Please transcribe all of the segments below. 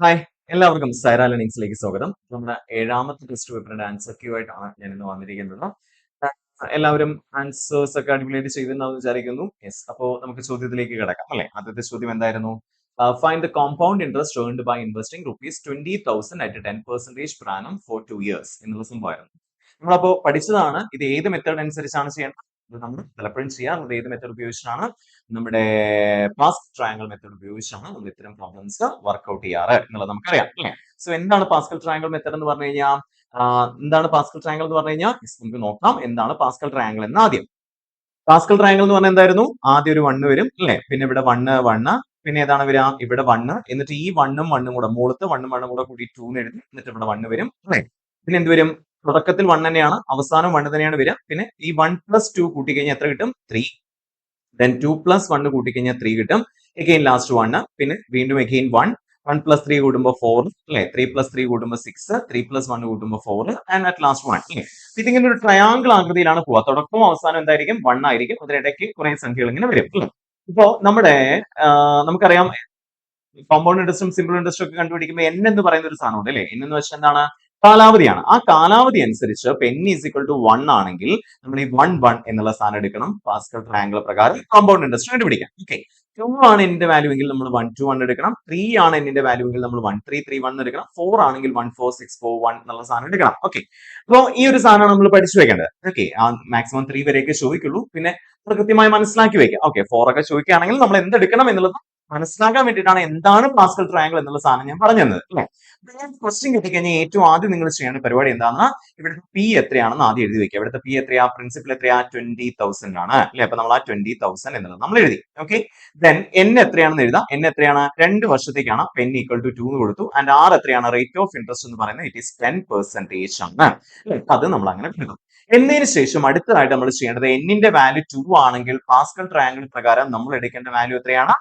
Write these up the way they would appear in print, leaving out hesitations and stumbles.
Hi, എല്ലാവർക്കും സൈറ ലേണിംഗ്സിലേക്ക് സ്വാഗതം. നമ്മുടെ ഏഴാമത്തെ ടെസ്റ്റ് പേപ്പറിന്റെ ആൻസർ ക്യൂ ആയിട്ടാണ് ഞാൻ ഇന്ന് വന്നിരിക്കുന്നത്. എല്ലാവരും ആൻസേഴ്സ് ഒക്കെ അടിപൊളിയായിട്ട് ചെയ്തിട്ടുണ്ടാവും വിചാരിക്കുന്നു. യെസ്, അപ്പോ നമുക്ക് ചോദ്യത്തിലേക്ക് കിടക്കാം അല്ലെ. ആദ്യത്തെ ചോദ്യം എന്തായിരുന്നു? Find the compound interest earned by investing ₹20,000 at 10% per annum for 2 years എന്നുള്ള സംഭവമായിരുന്നു. നമ്മളപ്പോ പഠിച്ചതാണ്. ഇത് ഏത് മെത്തേഡ് അനുസരിച്ചാണ് ചെയ്യേണ്ടത്? ഇത് നമ്മൾ പലപ്പോഴും ചെയ്യാറുള്ളത് ഏത് മെത്തേഡ് ഉപയോഗിച്ചിട്ടാണ്? നമ്മുടെ പാസ്കൽ ട്രയാങ്കിൾ മെത്തേഡ് ഉപയോഗിച്ചാണ് നമ്മൾ ഇത്തരം പ്രോബ്ലംസ് വർക്ക്ഔട്ട് ചെയ്യാറ് എന്നുള്ളത് നമുക്കറിയാം അല്ലേ. സോ എന്താണ് പാസ്കൽ ട്രയാങ്കിൾ മെത്തേഡ് എന്ന് പറഞ്ഞു കഴിഞ്ഞാൽ? എന്താണ് പാസ്കൽ ട്രയാങ്കിൾ എന്ന് പറഞ്ഞു കഴിഞ്ഞാൽ? നമുക്ക് നോക്കാം എന്താണ് പാസ്കൽ ട്രയാങ്കിൾ എന്ന് ആദ്യം. പാസ്കൽ ട്രയാങ്കിൾ എന്ന് പറഞ്ഞാൽ എന്തായിരുന്നു? ആദ്യം ഒരു 1 വരും അല്ലേ, പിന്നെ ഇവിടെ 1 പിന്നെ ഏതാണ് വരിക? ഇവിടെ 1, എന്നിട്ട് ഈ 1 കൂടെ മുകളത്ത് 1 കൂടെ കൂടി 2 എഴുതി, എന്നിട്ട് ഇവിടെ 1 വരും അല്ലേ. പിന്നെ എന്ത് വരും? തുടക്കത്തിൽ 1 തന്നെയാണ്, അവസാനം 1 തന്നെയാണ് വരിക. പിന്നെ ഈ 1 + 2 കൂട്ടി കഴിഞ്ഞാൽ എത്ര കിട്ടും? 3. then 2 + 1 കൂട്ടിക്കഴിഞ്ഞാൽ 3 കിട്ടും. again ലാസ്റ്റ് 1, പിന്നെ വീണ്ടും again 1 + 3 കൂടുമ്പോൾ 4 അല്ലെ, 3 + 3 കൂടുമ്പോൾ 6, 3 + 1 കൂട്ടുമ്പോൾ 4 ആൻഡ് അറ്റ് ലാസ്റ്റ് 1 അല്ലേ. ഇതിങ്ങനെ ഒരു ട്രയാങ്കിൾ ആകൃതിയിലാണ് പോവുക. തുടക്കവും അവസാനം എന്തായിരിക്കും? 1 ആയിരിക്കും. അതിനിടയ്ക്ക് കുറെ സംഖ്യകൾ ഇങ്ങനെ വരും അല്ലേ. ഇപ്പോ നമ്മുടെ നമുക്കറിയാം കോമ്പൗണ്ട് ഇൻട്രസ്റ്റും സിമ്പിൾ ഇൻട്രസ്റ്റും ഒക്കെ കണ്ടുപിടിക്കുമ്പോൾ n എന്ന് പറയുന്ന ഒരു സാധനമുണ്ട് അല്ലേ. n എന്ന് വെച്ചാൽ എന്താണ്? കാലാവധിയാണ്. ആ കാലാവധി അനുസരിച്ച് n = 1 ആണെങ്കിൽ നമ്മൾ ഈ 1 1 എന്നുള്ള സാധനം എടുക്കണം. പാസ്കൽ ട്രയാങ്കിൾ പ്രകാരം കോമ്പൗണ്ട് ഇൻട്രസ്റ്റ് കണ്ടുപിടിക്കാം. ഓക്കെ, 2 ആണ് n ന്റെ വാല്യൂ എങ്കിൽ നമ്മൾ 1 2 1 എടുക്കണം. 3 ആണ് n ന്റെ വാല്യൂ എങ്കിൽ നമ്മൾ 1 3 3 1 എടുക്കണം. 4 ആണെങ്കിൽ 1 4 6 4 1 എന്നുള്ള സാധനം എടുക്കണം. ഓക്കെ, അപ്പോൾ ഈ ഒരു സാധനമാണ് നമ്മൾ പഠിച്ചു വെക്കേണ്ടത്. ഓക്കെ, ആ മാക്സിമം 3 വരെയൊക്കെ ചോദിക്കുള്ളൂ. പിന്നെ നമ്മൾ കൃത്യമായി മനസ്സിലാക്കി വെക്കാം. ഓക്കെ, 4 ഒക്കെ ചോദിക്കുകയാണെങ്കിൽ നമ്മൾ എന്തെടുക്കണം എന്നുള്ളത് മനസ്സിലാക്കാൻ വേണ്ടിയിട്ടാണ് എന്താണ് പാസ്കൽ ട്രയാങ്കിൾ എന്നുള്ള സാധനം ഞാൻ പറഞ്ഞു തന്നത് അല്ലെ. ക്വസ്റ്റ്യൻ കിട്ടിക്കഴിഞ്ഞാൽ ഏറ്റവും ആദ്യം നിങ്ങൾ ചെയ്യേണ്ട പരിപാടി എന്താണെന്ന് ഇവിടുത്തെ പി എത്രയാണെന്ന് ആദ്യം എഴുതി വെക്കുക. ഇവിടുത്തെ പി എത്രയാ? പ്രിൻസിപ്പൽ എത്രയാ? 20,000 ആണ് അല്ലെ. അപ്പൊ നമ്മൾ ആ 20,000 എന്നുള്ളത് നമ്മൾ എഴുതി. ഓക്കെ, ദെൻ n എത്രയാണെന്ന് എഴുതാം. n എത്രയാണ്? 2 വർഷത്തേക്കാണ്. n = 2 എന്ന് കൊടുത്തു. ആൻഡ് r എത്രയാണ്? റേറ്റ് ഓഫ് ഇൻട്രസ്റ്റ് എന്ന് പറയുന്നത് ഇറ്റ് ഈസ് 10% ആണ്. അത് നമ്മൾ അങ്ങനെ കൊടുക്കും. എന്നതിന് ശേഷം അടുത്തതായിട്ട് നമ്മൾ ചെയ്യേണ്ടത് n ന്റെ വാല്യൂ 2 ആണെങ്കിൽ പാസ്കൽ ട്രയാങ്കിൾ പ്രകാരം നമ്മൾ എടുക്കേണ്ട വാല്യൂ എത്രയാണ്?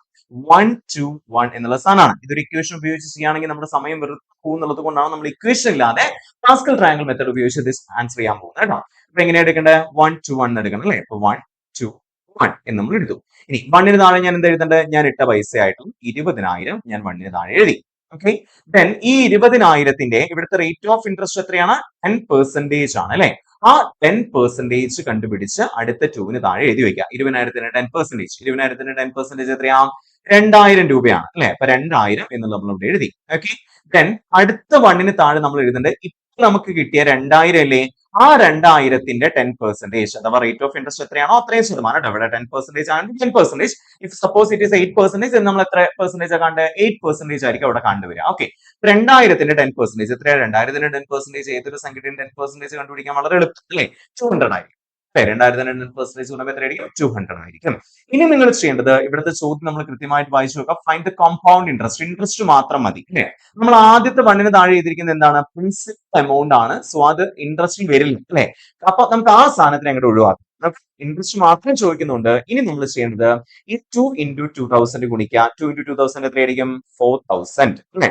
1 2 1 എന്നുള്ള സാധനമാണ്. ഇതൊരു ഇക്വേഷൻ ഉപയോഗിച്ച് ചെയ്യുകയാണെങ്കിൽ നമ്മുടെ സമയം വെറുതെ പോകുന്നുള്ളത് കൊണ്ടാണ് നമ്മൾ ഇക്വേഷൻ ഇല്ലാതെ പാസ്കൽ ട്രയാങ്കിൾ മെത്തേഡ് ഉപയോഗിച്ച് ഇത് ആൻസർ ചെയ്യാൻ പോകുന്നത് കേട്ടോ. അപ്പൊ എങ്ങനെയാ എടുക്കേണ്ടത്? 1 2 1 എടുക്കണം അല്ലേ. അപ്പൊ 1 2 1 എന്ന് നമ്മൾ എടുത്തു. ഇനി 1 ന് താഴെ ഞാൻ എന്താ എഴുതേണ്ടത്? ഞാൻ ഇട്ട പൈസ ആയിട്ടും 20,000 ഞാൻ 1 ന് താഴെ എഴുതി. ഓക്കെ, ദെൻ ഈ 20,000ത്തിന്റെ ഇവിടുത്തെ റേറ്റ് ഓഫ് ഇൻട്രസ്റ്റ് എത്രയാണ്? 10% ആണ് അല്ലെ. ആ 10% കണ്ടുപിടിച്ച് അടുത്ത 2 താഴെ എഴുതി വെക്കുക. 20,000ത്തിന് 10%. 20,000ത്തിന് 10% എത്രയാ? 2,000 രൂപയാണ് അല്ലെ. അപ്പൊ 2,000 എന്നുള്ളത് നമ്മൾ ഇവിടെ എഴുതി. ഓക്കെ, ദെൻ അടുത്ത 1 താഴെ നമ്മൾ എഴുതേണ്ടത് ഇപ്പൊ നമുക്ക് കിട്ടിയ 2,000 അല്ലേ, ആ 2,000ത്തിന്റെ 10% അഥവാ റേറ്റ് ഓഫ് ഇൻട്രസ്റ്റ് എത്രയാണോ അത്രയും ശതമാനം. ഇവിടെ 10% ആണ്. 10%. ഇഫ് സപ്പോസ് ഇറ്റ് ഈസ് 8%, നമ്മൾ എത്ര പെർസെന്റേജ് കാണേണ്ടത്? 8% ആയിരിക്കും അവിടെ കണ്ടുവരിക. ഓക്കെ, 2,000ത്തിന്റെ 10% എത്രയാ? 2,000ത്തിന്റെ 10% ഏതൊരു സംഖ്യയുടെയും 10% കണ്ടുപിടിക്കാൻ വളരെ എളുപ്പം അല്ലേ. 200 ആയിരിക്കും. 2,000ത്തിന്റെ 10% കൂടുമ്പോൾ എത്രയായിരിക്കും? 200 ആയിരിക്കും. ഇനി നിങ്ങൾ ചെയ്യേണ്ടത് ഇവിടുത്തെ ചോദ്യം നമ്മൾ കൃത്യമായിട്ട് വായിച്ചു നോക്കാം. Find the compound interest. Interest മാത്രം മതി അല്ലേ. നമ്മൾ ആദ്യത്തെ 1 താഴെ എഴുതിയിരിക്കുന്നത് എന്താണ്? പ്രിൻസിപ്പൽ എമൗണ്ട് ആണ്. സോ അത് ഇൻട്രസ്റ്റിൽ വരില്ല അല്ലെ. അപ്പൊ നമുക്ക് ആ സാധനത്തിന് അങ്ങോട്ട് ഒഴിവാക്കാം. ഇൻട്രസ്റ്റ് മാത്രം ചോദിക്കുന്നുണ്ട്. ഇനി നമ്മൾ ചെയ്യേണ്ടത് ഈ 2 × 2,000 ഗുണിക്കുക. 2 × 2,000 എത്രയായിരിക്കും? 4,000 അല്ലെ.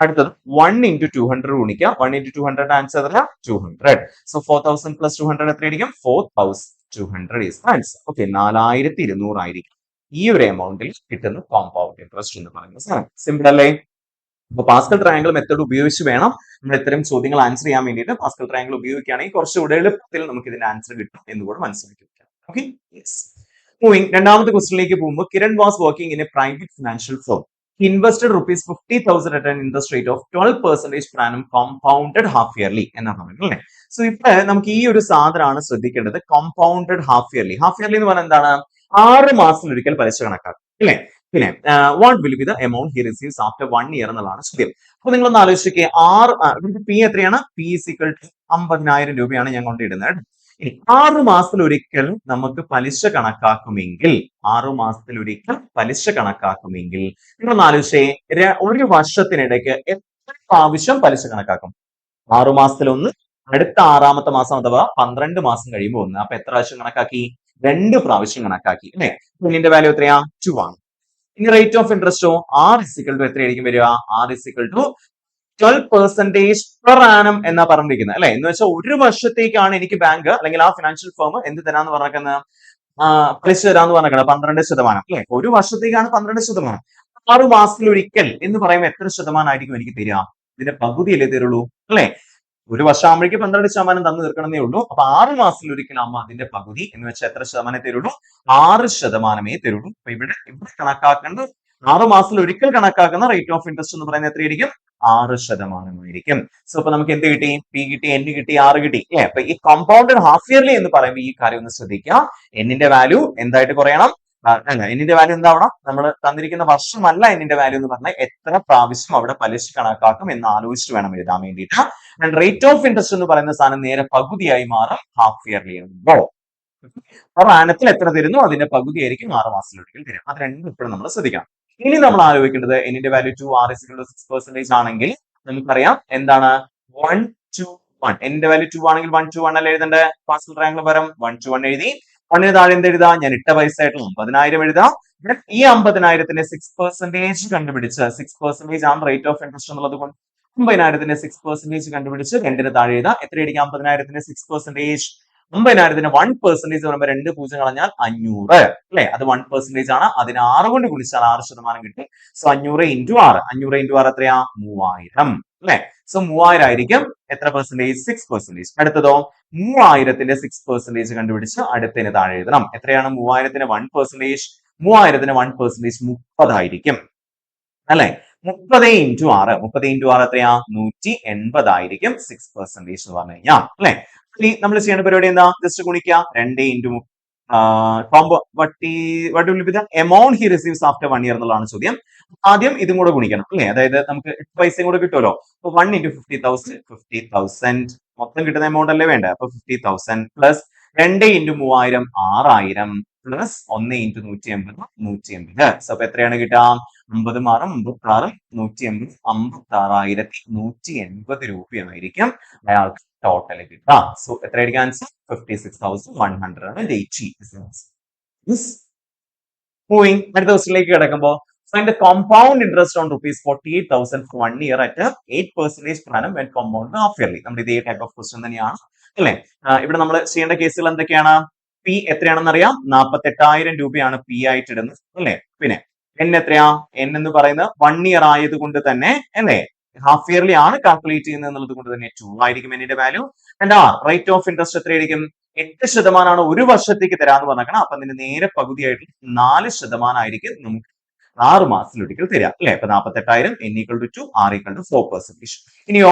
അടുത്തത് 1 × 200 ഗുണിക്കുക. 1 × 200 ആൻസർ എത്ര? 200. സോ 4,000 + 200 എത്രയായിരിക്കും? 4,200 ഈസ് ആൻസർ. ഓക്കെ, 4,200 ആയിരിക്കും ഈ ഒരു എമൗണ്ടിൽ കിട്ടുന്ന കോമ്പൗണ്ട് ഇൻട്രസ്റ്റ് എന്ന് പറയുന്ന സാധനം. സിമ്പിൾ അല്ലേ. അപ്പൊ പാസ്കൽ ട്രയാങ്കിൾ മെത്തേഡ് ഉപയോഗിച്ച് വേണം നമ്മൾ ഇത്തരം ചോദ്യങ്ങൾ ആൻസർ ചെയ്യാൻ വേണ്ടിയിട്ട്. പാസ്കൽ ട്രയാങ്കിൾ ഉപയോഗിക്കുകയാണെങ്കിൽ കുറച്ചുകൂടെ എളുപ്പത്തിൽ നമുക്ക് ഇതിന്റെ ആൻസർ കിട്ടും എന്ന് കൂടെ മനസ്സിലാക്കി വെക്കാം. Okay, yes. മൂവിങ് രണ്ടാമത്തെ ക്വസ്റ്റിലേക്ക് പോകുമ്പോൾ Kiran was working in a private financial firm. He invested ₹50,000 at an interest rate of 12% per annum compounded half yearly എന്നാണ് പറയുന്നത് അല്ലേ. സോ ഇപ്പൊ നമുക്ക് ഈ ഒരു സാധനമാണ് ശ്രദ്ധിക്കേണ്ടത്. Compounded half yearly. Half yearly എന്ന് പറഞ്ഞാൽ എന്താണ്? 6 മാസത്തിലൊരിക്കൽ പലിശ കണക്കാക്കും അല്ലേ. പിന്നെ what will be the amount he receives after 1 year എന്നുള്ളതാണ് ചോദ്യം. അപ്പൊ നിങ്ങളൊന്ന് ആലോചിക്കുക. പി എത്രയാണ്? പി = 50,000 രൂപയാണ് ഞാൻ കൊണ്ടിടുന്നത്. ഇനി 6 മാസത്തിലൊരിക്കൽ നമുക്ക് പലിശ കണക്കാക്കുമെങ്കിൽ 6 മാസത്തിലൊരിക്കൽ പലിശ കണക്കാക്കുമെങ്കിൽ നിങ്ങളൊന്ന് ആലോചിച്ചേ, ഒരു വർഷത്തിനിടയ്ക്ക് എത്ര പ്രാവശ്യം പലിശ കണക്കാക്കും? 6 മാസത്തിൽ ഒന്ന്, അടുത്ത 6ാമത്തെ മാസം അഥവാ 12 മാസം കഴിയുമ്പോൾ ഒന്ന്. അപ്പൊ എത്ര പ്രാവശ്യം കണക്കാക്കി? 2 പ്രാവശ്യം കണക്കാക്കി അല്ലെ. ഇതിന്റെ വാല്യൂ എത്രയാ? 2 ആണ്. ഇനി റേറ്റ് ഓഫ് ഇൻട്രസ്റ്റോ? R = എത്രയായിരിക്കും വരിക? R = 12% per annum എന്നാ പറഞ്ഞിരിക്കുന്നത് അല്ലെ. എന്ന് വെച്ചാൽ ഒരു വർഷത്തേക്കാണ് എനിക്ക് ബാങ്ക് അല്ലെങ്കിൽ ആ ഫിനാൻഷ്യൽ ഫേം എന്ത് തരാന്ന് പറഞ്ഞേക്കുന്നത്? പലിശ തരാന്ന് പറഞ്ഞേക്കുന്നത് 12% അല്ലെ. ഒരു വർഷത്തേക്കാണ് 12%. 6 മാസത്തിലൊരിക്കൽ എന്ന് പറയുമ്പോൾ എത്ര ശതമാനമായിരിക്കും എനിക്ക് തരിക? ഇതിന്റെ പകുതിയല്ലേ തരുള്ളൂ, അല്ലെ? ഒരു വർഷം ആകുമ്പോഴേക്ക് 12% തന്നു തീർക്കണമെന്നേ ഉള്ളൂ. അപ്പൊ 6 മാസത്തിലൊരിക്കൽ ആകുമ്പോൾ അതിന്റെ പകുതി എന്ന് വെച്ചാൽ എത്ര ശതമാനമേ തരുള്ളൂ? 6% തരുള്ളൂ. അപ്പൊ ഇവിടെ കണക്കാക്കേണ്ടത് 6 മാസത്തിലൊരിക്കൽ കണക്കാക്കുന്ന റേറ്റ് ഓഫ് ഇൻട്രസ്റ്റ് എന്ന് പറയുന്നത് എത്രയായിരിക്കും? 6% സോ അപ്പൊ നമുക്ക് എന്ത് കിട്ടി? പി കിട്ടി, എൻ കിട്ടി, ആർ കിട്ടി, അല്ലെ? അപ്പൊ ഈ കോമ്പൗണ്ടഡ് ഹാഫ് ഇയർലി എന്ന് പറയുമ്പോൾ ഈ കാര്യം ഒന്ന് ശ്രദ്ധിക്കുക. എന്നിന്റെ വാല്യൂ എന്തായിട്ട് കുറയണം? അല്ല, എന്നിന്റെ വാല്യൂ എന്താവണം? നമ്മൾ തന്നിരിക്കുന്ന വർഷമല്ല എന്നിന്റെ വാല്യൂ എന്ന് പറഞ്ഞാൽ എത്ര പ്രാവശ്യം അവിടെ പലിശ കണക്കാക്കും എന്ന് ആലോചിച്ചിട്ട് വേണം എഴുതാൻ വേണ്ടിയിട്ട്. ആൻഡ് റേറ്റ് ഓഫ് ഇൻട്രസ്റ്റ് എന്ന് പറയുന്ന സാധനം നേരെ പകുതിയായി മാറും ഹാഫ് ഇയർലി ആകുമ്പോ. അപ്പൊ ആനത്തിൽ എത്ര തരുന്നു അതിന്റെ പകുതി ആയിരിക്കും 6 മാസത്തിലൊരിക്കൽ തരും. അത് രണ്ടും ഇപ്പോഴും നമ്മൾ ശ്രദ്ധിക്കണം. ഇനി നമ്മൾ ആലോചിക്കേണ്ടത് എന്നിന്റെ വാല്യൂ 2 ആർ ഇസ് 6% ആണെങ്കിൽ നമുക്കറിയാം എന്താണ് 1 to 1. എന്നിന്റെ വാല്യൂ 2 ആണെങ്കിൽ 1 to 1 അല്ല എഴുതേണ്ടത്. പാർഷ്യൽ ട്രയാങ്കിൾ പകരം 1 to 1 എഴുതി. 1 താഴെ എന്ത് എഴുതാം? ഞാൻ ഇട്ട പൈസ ആയിട്ട് 50,000 എഴുതാം. ഈ 50,000ത്തിന്റെ 6% കണ്ടുപിടിച്ച് 6% ആണ് റേറ്റ് ഓഫ് ഇൻട്രസ്റ്റ് എന്നുള്ളത് കൊണ്ട് 50,000ത്തിന്റെ 6% കണ്ടുപിടിച്ച് 2 താഴെ എഴുതാം. എത്രയായിരിക്കും 50,000ത്തിന്റെ 6%? 50,000ത്തിന് 1% പറയുമ്പോൾ 2 പൂജ്യം കളഞ്ഞാൽ 500, അല്ലെ? അത് 1% ആണ്. അതിന് 6 കൊണ്ട് ഗുണിച്ചാൽ 6% കിട്ടി. So 500 into 6. 500 into 6 എത്രയാ? 3000, അല്ലെ? സോ 3000 ആയിരിക്കും എത്ര പെർസെന്റേജ്? 6%. അടുത്തതോ 3000ത്തിന്റെ 6% കണ്ടുപിടിച്ച് അടുത്തതിന് താഴെ എഴുതണം. എത്രയാണ് 3000ത്തിന് 1%? 3000ത്തിന് 1% 30 ആയിരിക്കും, അല്ലെ? 30 into 6. 30 into 6 എത്രയാ? 180 ആയിരിക്കും 6% എന്ന് പറഞ്ഞു കഴിഞ്ഞാൽ, അല്ലെ? ഇനി നമ്മൾ ചെയ്യേണ്ട പരിപാടി എന്താ? ജസ്റ്റ് ഗുണിക്കുക. 2 into amount he receives after 1 year എന്നുള്ളതാണ് ചോദ്യം. ആദ്യം ഇതും കൂടെ ഗുണിക്കണം, അല്ലെ? അതായത് നമുക്ക് 8 പൈസയും കൂടെ കിട്ടുമല്ലോ. അപ്പൊ 1 into 50,000 50,000 മൊത്തം കിട്ടുന്ന എമൗണ്ട് അല്ലേ വേണ്ടത്? അപ്പൊ 50,000 plus 2 into 3000 6000 plus 1 into 180 180. So അപ്പൊ എത്രയാണ് കിട്ടുക? 50 മാറും 56 180 56,180 രൂപയായിരിക്കും അയാൾക്ക് ടോട്ടൽ കിട്ടുക. സോ എത്രയായിരിക്കും ആൻസർ? 56,180. മൂവിങ് അടുത്ത ക്വസ്റ്റിലേക്ക് കിടക്കുമ്പോൾ find the compound interest on rupees 48,000 for 1 year at 8% per annum when compounded half yearly. നമ്മുടെ ഇതേ ടൈപ്പ് ഓഫ് ക്വസ്റ്റ്യൻ തന്നെയാണ്, അല്ലെ? ഇവിടെ നമ്മൾ ചെയ്യേണ്ട കേസുകൾ എന്തൊക്കെയാണ്? പി എത്രയാണെന്ന് അറിയാം. 48,000 രൂപയാണ് പി ആയിട്ട് ഇടുന്നത്, അല്ലെ? പിന്നെ എൻ എത്രയാ? എൻ എന്ന് പറയുന്നത് 1 year ആയതുകൊണ്ട് തന്നെ, അല്ലെ, ഹാഫ് ഇയർലി ആണ് കാൽക്കുലേറ്റ് ചെയ്യുന്നത് എന്നുള്ളത് കൊണ്ട് തന്നെ 2 ആയിരിക്കും എന്നിന്റെ value. And rate of interest എത്രയായിരിക്കും? 8% ഒരു വർഷത്തേക്ക് തരാന്ന് പറഞ്ഞേക്കണം. അപ്പൊ അതിന്റെ നേരെ പകുതിയായിട്ട് 4% ആയിരിക്കും നമുക്ക് 6 മാസത്തിലൊരിക്കൽ തരിക, അല്ലെ? അപ്പൊ 48,000 n equal to 2, r equal to 4%. ഇനിയോ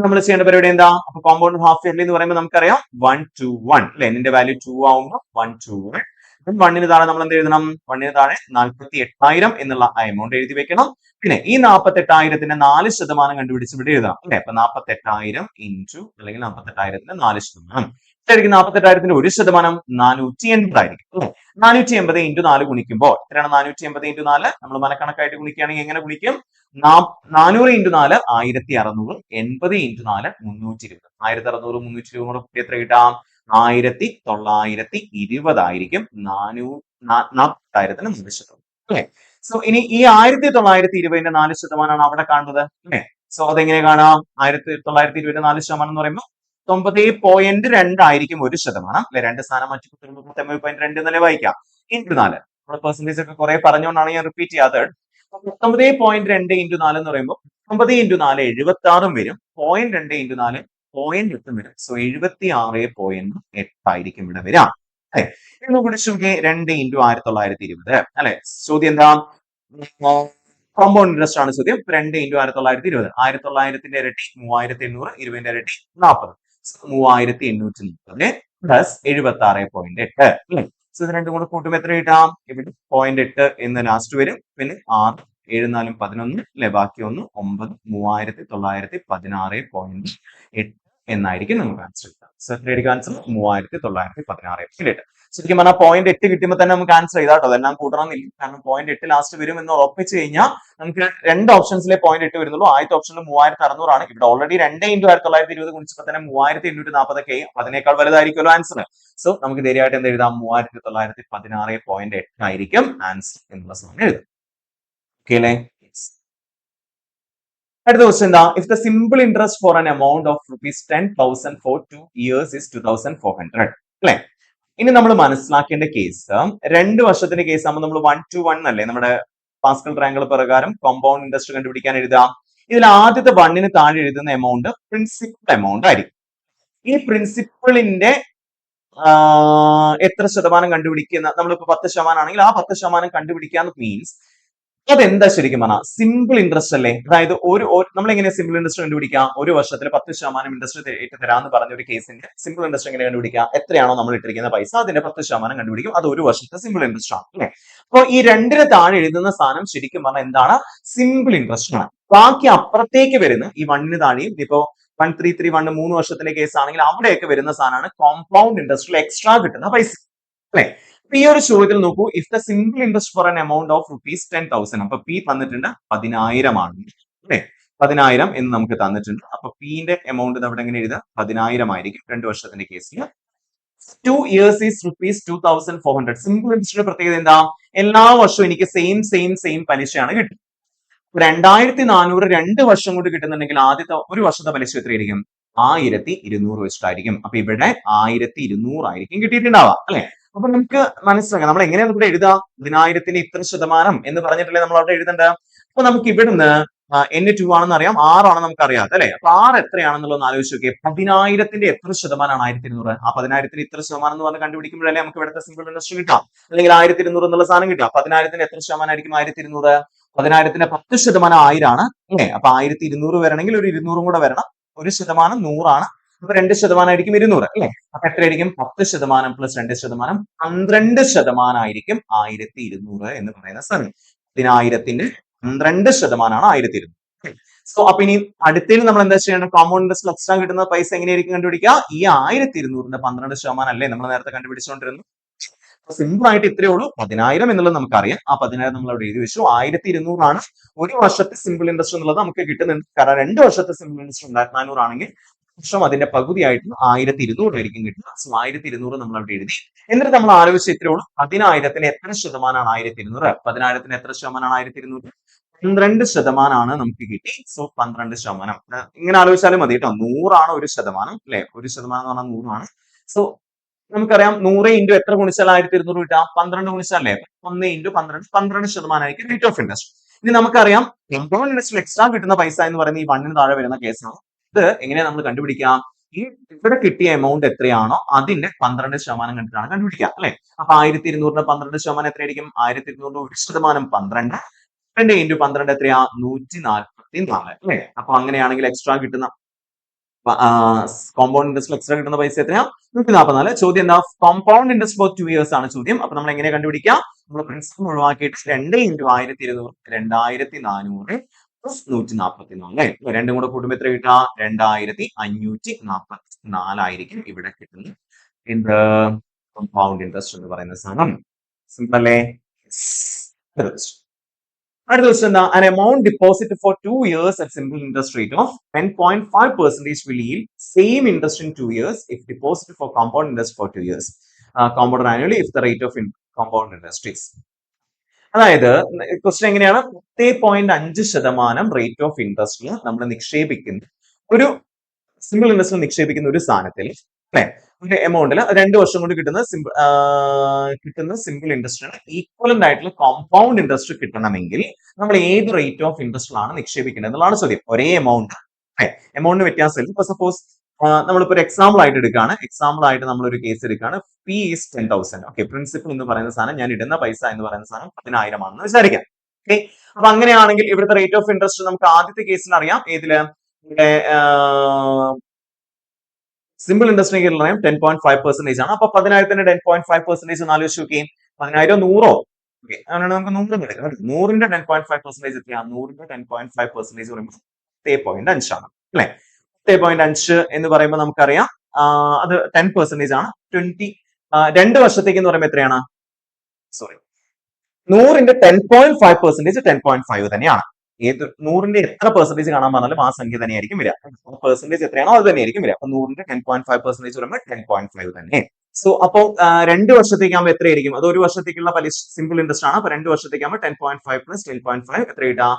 നമ്മൾ ചെയ്യേണ്ട പരിപാടി എന്താ? അപ്പൊ കോമ്പൗണ്ട് ഹാഫ് ഇയർലി എന്ന് പറയുമ്പോൾ നമുക്കറിയാം 1 to 1, അല്ലെ? എന്നിന്റെ വാല്യൂ 2 ആവുമ്പോൾ 1 to 1. 1ന് താഴെ നമ്മൾ എന്ത് എഴുതണം? 1ന് താഴെ 48,000 എന്നുള്ള എമൗണ്ട് എഴുതി വെക്കണം. പിന്നെ ഈ 48,000ത്തിന്റെ 4% കണ്ടുപിടിച്ച് ഇവിടെ എഴുതണം, അല്ലെ? അപ്പൊ 48,000 into അല്ലെങ്കിൽ 48,000ത്തിന്റെ 4%. എത്രയായിരിക്കും 48,000ത്തിന്റെ 1%? 480 ആയിരിക്കും, അല്ലെ? 480 into 4 ഗുണിക്കുമ്പോൾ എത്രയാണ്? 480 into 4 നമ്മൾ മനക്കണക്കായിട്ട് ഗുണിക്കുകയാണെങ്കിൽ എങ്ങനെ ഗുണിക്കും? 400 into 4 1600, 80 into 4 320. 1600 320 കൂടെ കൂട്ടി എത്ര കിട്ടാം? 1920 ആയിരിക്കും 40,000ത്തിന് 4%, അല്ലെ? സോ ഇനി ഈ 1920ന്റെ 4% അവിടെ കാണുന്നത്, അല്ലെ? സോ അതെങ്ങനെ കാണാം? 1920ന്റെ 4% എന്ന് പറയുമ്പോൾ 90.2 ആയിരിക്കും 1%, അല്ലെ? 2 സ്ഥാനം മാറ്റി 90.2 എന്നല്ലേ വായിക്കാം. ഇൻറ്റു 4 നമ്മുടെ പെർസെന്റേജ് ഒക്കെ കുറെ പറഞ്ഞുകൊണ്ടാണ് ഞാൻ റിപ്പീറ്റ് ചെയ്യാത്തത്. 90.2 into 4 എന്ന് പറയുമ്പോൾ 90 into 4 76 വരും. 0.2 into 4 0.8 വരും. സോ 76.8 ആയിരിക്കും ഇവിടെ വരിക, അല്ലെ? ഇന്ന് പിടിച്ചു 2 into 1920, അല്ലെ? ചോദ്യം എന്താ? കോമ്പൗണ്ട് ഇൻട്രസ്റ്റ് ആണ് ചോദ്യം. 2 into 1920. 1900ന്റെ ഇരട്ടി 3800, 20ന്റെ ഇരട്ടി 40. 3830 പ്ലസ് 76.8, അല്ലെ? സോ ഇത് രണ്ടും കൂടെ കൂട്ടുമ്പോൾ എത്ര കിട്ടാം? ഇവിടെ 0.8 എന്ന് ലാസ്റ്റ് വരും. പിന്നെ 6 7 4 11, അല്ലെ? ബാക്കി 1 9 3916.8 എന്നായിരിക്കും നമുക്ക് ആൻസർ കിട്ടുക. സോ എത്രയായിരിക്കും ആൻസർ? 3916. ശരിക്കും പറഞ്ഞാൽ 0.8 കിട്ടുമ്പോൾ തന്നെ നമുക്ക് ആൻസർ ചെയ്താട്ടോ. അതെല്ലാം കൂട്ടണമെന്നില്ല. കാരണം 0.8 ലാസ്റ്റ് വരും എന്ന് ഉറപ്പിച്ചു കഴിഞ്ഞാൽ നമുക്ക് 2 ഓപ്ഷൻസിലെ 0.8 വരുന്നുള്ളൂ. ആദ്യത്തെ ഓപ്ഷനിൽ 3600 ആണ്. ഇവിടെ ഓൾറെഡി 2 into 1920 ഗുണിച്ചപ്പോൾ തന്നെ 3840 അതിനേക്കാൾ വലുതായിരിക്കുമല്ലോ ആൻസർ. സോ നമുക്ക് ധൈര്യമായിട്ട് എന്ത് എഴുതാം? 3916.8 ആയിരിക്കും ആൻസർ എന്നുള്ള സമയം എഴുതാം. ഓക്കെ അല്ലേ? അടുത്ത ക്വസ്റ്റ്യൻ എന്താ? If the simple interest for an amount of rupees 10,000 for 2 years is 2,400, അല്ലെ? ഇനി നമ്മൾ മനസ്സിലാക്കേണ്ട കേസ് 2 വർഷത്തിന്റെ കേസ് ആകുമ്പോൾ നമ്മൾ 1 to 1 അല്ലേ നമ്മുടെ പാസ്കൽ ട്രയാങ്കിൾ പ്രകാരം കോമ്പൗണ്ട് ഇൻട്രസ്റ്റ് കണ്ടുപിടിക്കാൻ എഴുതാം. ഇതിൽ ആദ്യത്തെ 1ന് താഴെ എഴുതുന്ന എമൗണ്ട് പ്രിൻസിപ്പൽ എമൗണ്ട് ആയിരിക്കും. ഈ പ്രിൻസിപ്പളിന്റെ എത്ര ശതമാനം കണ്ടുപിടിക്കുന്ന, നമ്മളിപ്പോ 10% ആണെങ്കിൽ ആ 10% കണ്ടുപിടിക്കാന്ന് മീൻസ് അതെന്താ ശരിക്കും പറഞ്ഞാൽ സിമ്പിൾ ഇൻട്രസ്റ്റ് അല്ലേ? അതായത് നമ്മൾ എങ്ങനെയാ സിമ്പിൾ ഇൻട്രസ്റ്റ് കണ്ടുപിടിക്കാം? ഒരു വർഷത്തിൽ 10% ഇൻട്രസ്റ്റ് ഏറ്റു തരാമെന്ന് പറഞ്ഞ ഒരു കേസിന്റെ സിമ്പിൾ ഇൻട്രസ്റ്റ് എങ്ങനെ കണ്ടുപിടിക്കാം? എത്രയാണോ നമ്മൾ ഇട്ടിരിക്കുന്ന പൈസ അതിന്റെ 10% കണ്ടുപിടിക്കും. അത് ഒരു വർഷത്തെ സിമ്പിൾ ഇൻട്രസ്റ്റ് ആണ് അല്ലെ? അപ്പൊ ഈ 2ന് താഴെ എഴുതുന്ന സാധനം ശരിക്കും പറഞ്ഞാൽ എന്താണ്? സിമ്പിൾ ഇൻട്രസ്റ്റ് ആണ്. ബാക്കി അപ്പുറത്തേക്ക് വരുന്ന ഈ 1ന് താഴെയും ഇപ്പോ 1331 3 വർഷത്തിന്റെ കേസ് ആണെങ്കിൽ അവിടെയൊക്കെ വരുന്ന സാധനമാണ് കോമ്പൗണ്ട് ഇൻട്രസ്റ്റിൽ എക്സ്ട്രാ കിട്ടുന്ന പൈസ അല്ലെ? ഈ ഒരു ചോദ്യത്തിൽ നോക്കൂ, if the simple interest four N amount of ₹10,000, അപ്പൊ പി തന്നിട്ടുണ്ട് 10,000 ആണ് അല്ലെ? 10,000 എന്ന് നമുക്ക് തന്നിട്ടുണ്ട്. അപ്പൊ പിന്റെ എമൗണ്ട് അവിടെ എങ്ങനെ എഴുതാം? 10,000 ആയിരിക്കും 2 വർഷത്തിന്റെ കേസിൽ. 2 years is ₹2,400. സിമ്പിൾ ഇൻട്രസ്റ്റിന്റെ പ്രത്യേകത എന്താ? എല്ലാ വർഷവും എനിക്ക് സെയിം പലിശയാണ് കിട്ടും. 2,400 2 വർഷം കൊണ്ട് കിട്ടുന്നുണ്ടെങ്കിൽ ആദ്യത്തെ ഒരു വർഷത്തെ പലിശ എത്രയായിരിക്കും? 1,200 വെച്ചിട്ടായിരിക്കും. അപ്പൊ ഇവിടെ 1,200 ആയിരിക്കും കിട്ടിയിട്ടുണ്ടാവുക അല്ലെ? അപ്പൊ നമുക്ക് മനസ്സിലാക്കാം നമ്മൾ എങ്ങനെയാണ് ഇവിടെ എഴുതുക? 10,000ന്റെ ഇത്ര ശതമാനം എന്ന് പറഞ്ഞിട്ടല്ലേ നമ്മൾ അവിടെ എഴുതേണ്ടത്. അപ്പൊ നമുക്ക് ഇവിടുന്ന് N2 ആണെന്ന് അറിയാം, 6 ആണ് നമുക്ക് അറിയാം അല്ലെ? അപ്പൊ 6 എത്രയാണെന്നുള്ളത് ആലോചിച്ച് നോക്കിയേ. 10,000ന്റെ എത്ര ശതമാനമാണ് 1,200? ആ 10,000ത്തിന് ഇത്ര ശതമാനം എന്ന് പറഞ്ഞ് കണ്ടുപിടിക്കുമ്പോഴല്ലേ നമുക്ക് ഇവിടുത്തെ സിമ്പിൾ ഇൻട്രസ്റ്റ് കിട്ടാം, അല്ലെങ്കിൽ 1,200 എന്നുള്ള സാധനം കിട്ടാം. 10,000ത്തിന് എത്ര ശതമാനമായിരിക്കും 1,200? 10,000ത്തിന്റെ 10% 1000 ആണ് അല്ലെ? അപ്പൊ 1,200 വരണമെങ്കിൽ ഒരു 200 കൂടെ വരണം. 1% 100 ആണ്. അപ്പൊ 2% ആയിരിക്കും 200 അല്ലെ? അപ്പൊ എത്രയായിരിക്കും? 10% പ്ലസ് 2% 12% ആയിരിക്കും 1,200 എന്ന് പറയുന്ന സാധനം. 10,000ത്തിന്റെ 12% 1,200. സോ അപ്പൊ ഇനി അടുത്തതിൽ നമ്മൾ എന്താ ചെയ്യണം? കോമ്പൗണ്ട് ഇൻട്രസ്റ്റ് എക്സ്ട്രാ കിട്ടുന്ന പൈസ എങ്ങനെയായിരിക്കും കണ്ടുപിടിക്കുക? ഈ 1,200ന്റെ 12% അല്ലേ നമ്മൾ നേരത്തെ കണ്ടുപിടിച്ചുകൊണ്ടിരുന്നു. സിമ്പിൾ ആയിട്ട് ഇത്രയേ ഉള്ളൂ. 10,000 എന്നുള്ളത് നമുക്കറിയാം. ആ 10,000 നമ്മൾ അവിടെ എഴുതി വെച്ചു. 1,200 ആണ് ഒരു വർഷത്തെ സിമ്പിൾ ഇൻട്രസ്റ്റ് എന്നുള്ളത് നമുക്ക് കിട്ടുന്നുണ്ട്. കാരണം 2 വർഷത്തെ സിമ്പിൾ ഇൻട്രസ്റ്റ് 2,400 ആണെങ്കിൽ വർഷം അതിന്റെ പകുതിയായിട്ട് 1,200 ആയിരിക്കും കിട്ടുക. സോ 1,200 നമ്മൾ അവിടെ എഴുതി. എന്നിട്ട് നമ്മൾ ആലോചിച്ച് ഇത്രയേ ഉള്ളൂ. 10,000ത്തിന് എത്ര ശതമാനമാണ് 1,200? 10,000ത്തിന് എത്ര ശതമാനമാണ് 1,200? 12% നമുക്ക് കിട്ടി. സോ 12%. ഇങ്ങനെ ആലോചിച്ചാലും മതി കേട്ടോ. 100 ആണ് 1% അല്ലെ? 1% എന്ന് പറഞ്ഞാൽ 100 ആണ്. സോ നമുക്കറിയാം 100 ഇൻറ്റു എത്ര ഗുണിച്ചാൽ 1,200 കിട്ടാം? 12 ഗുണിച്ചാലേ 1 ഇൻറ്റു 12 12% ആയിരിക്കും റേറ്റ് ഓഫ് ഇൻട്രസ്റ്റ്. ഇനി നമുക്കറിയാം കോമ്പൗണ്ട് ഇൻട്രസ്റ്റിൽ എക്സ്ട്രാ കിട്ടുന്ന പൈസ എന്ന് പറയുന്നത് ഈ 1ന് താഴെ വരുന്ന കേസാണ്. ഇത് എങ്ങനെയാ നമ്മൾ കണ്ടുപിടിക്കാം? ഈ ഇവിടെ കിട്ടിയ എമൗണ്ട് എത്രയാണോ അതിന്റെ 12% കണ്ടിട്ടാണ് കണ്ടുപിടിക്കുക അല്ലെ? അപ്പൊ 1,200ന്റെ 12% എത്രയായിരിക്കും? 1,200 1% 12. 2 ഇൻറ്റു 12 എത്രയാ? 144 അല്ലെ? അപ്പൊ അങ്ങനെയാണെങ്കിൽ എക്സ്ട്രാ കിട്ടുന്ന കോമ്പൗണ്ട് ഇൻട്രസ്റ്റ് എക്സ്ട്രാ കിട്ടുന്ന പൈസ എത്രയാ? 144. ചോദ്യം എന്താ? കോമ്പൗണ്ട് ഇൻട്രസ്റ്റ് ഫോർ 2 years ആണ് ചോദ്യം. അപ്പൊ നമ്മൾ എങ്ങനെ കണ്ടുപിടിക്കാം? നമ്മൾ പ്രിൻസിപ്പൽ ഒഴിവാക്കിയിട്ട് 2 ഇൻറ്റു 1,200 2,400 പ്ലസ് 144 അല്ലെ? രണ്ടും കൂടെ കൂട്ടുമ്പോൾ എത്ര കിട്ടുക? 2,544 ആയിരിക്കും ഇവിടെ കിട്ടുന്നത് എന്ത്? കോമ്പൗണ്ട് ഇൻട്രസ്റ്റ് എന്ന് പറയുന്ന സാധനം. സിമ്പിൾ അല്ലേ? അടുത്ത ക്വസ്റ്റ്യൻ എന്താ? An amount deposited for 2 years at simple interest rate of 10.5% will yield same interest in 2 years if deposited for compound interest for 2 years. Compounded annually if the rate of compound interest is. അതായത് question എങ്ങനെയാണ്? 10.5% rate of ഇൻട്രസ്റ്റിൽ നമ്മൾ നിക്ഷേപിക്കുന്ന ഒരു simple ഇൻട്രസ്റ്റിൽ നിക്ഷേപിക്കുന്ന ഒരു സാധനത്തിൽ അല്ലെ ഒരു എമൗണ്ടിൽ 2 വർഷം കൊണ്ട് കിട്ടുന്ന സിമ്പിൾ ഇൻട്രസ്റ്റിന് ഈക്വലന്റ് ആയിട്ടുള്ള കോമ്പൗണ്ട് ഇൻട്രസ്റ്റ് കിട്ടണമെങ്കിൽ നമ്മൾ ഏത് റേറ്റ് ഓഫ് ഇൻട്രസ്റ്റിലാണ് നിക്ഷേപിക്കേണ്ടത് എന്നുള്ളതാണ് ചോദ്യം. ഒരേ എമൗണ്ട് എമൗണ്ടിന് വ്യത്യാസമില്ല. ഇപ്പൊ സപ്പോസ് നമ്മളിപ്പോ ഒരു എക്സാമ്പിൾ ആയിട്ട് എടുക്കുകയാണ്. എക്സാമ്പിൾ ആയിട്ട് നമ്മൾ ഒരു കേസ് എടുക്കുകയാണ്. P is 10,000. ഓക്കെ, പ്രിൻസിപ്പൽ എന്ന് പറയുന്ന സാധനം, ഞാൻ ഇടുന്ന പൈസ എന്ന് പറയുന്ന സാധനം 10,000 ആണെന്ന് വിചാരിക്കാം. ഓക്കെ, അപ്പൊ അങ്ങനെയാണെങ്കിൽ ഇവിടുത്തെ റേറ്റ് ഓഫ് ഇൻട്രസ്റ്റ് നമുക്ക് ആദ്യത്തെ കേസിൽ അറിയാം. ഏതില്? ഇവിടെ സിമ്പിൾ ഇൻട്രസ്റ്റ് അറിയാം 10.5% ആണ്. അപ്പൊ 10,000ത്തിന്റെ 10.5% ഒന്ന് ആലോചിച്ച് നോക്കി. 10,000 100. ഓക്കെ, അങ്ങനെയാണ് നമുക്ക് 100 എടുക്കാം. 100ന്റെ 10.5% എത്രയാണ്? 100ന്റെ 10.5% പറയുമ്പോൾ 10.5 ആണ് അല്ലെ? 10.5 എന്ന് പറയുമ്പോൾ നമുക്കറിയാം അത് 10% ആണ്. 2 വർഷത്തേക്ക് എന്ന് പറയുമ്പോൾ എത്രയാണ്? സോറി, 100ന്റെ 10.5% 10.5 തന്നെയാണ്. ഏത് 100ന്റെ എത്ര പെർസെന്റേജ് കാണാൻ പറഞ്ഞാലും ആ സംഖ്യ തന്നെയായിരിക്കും വരിക. പെർസെന്റേജ് എത്രയാണോ അത് തന്നെയായിരിക്കും വരിക. അപ്പൊ 100ന്റെ 10.5% വരുമ്പോൾ 10.5 തന്നെ. സോ അപ്പോൾ 2 വർഷത്തേക്കാകുമ്പോൾ എത്രയായിരിക്കും? അത് ഒരു വർഷത്തേക്കുള്ള പലിശ സിമ്പിൾ ഇൻട്രസ്റ്റ് ആണ്. അപ്പൊ 2 വർഷത്തേക്കാകുമ്പോൾ 10.5 പ്ലസ് 10.5 എത്ര കിട്ടുക?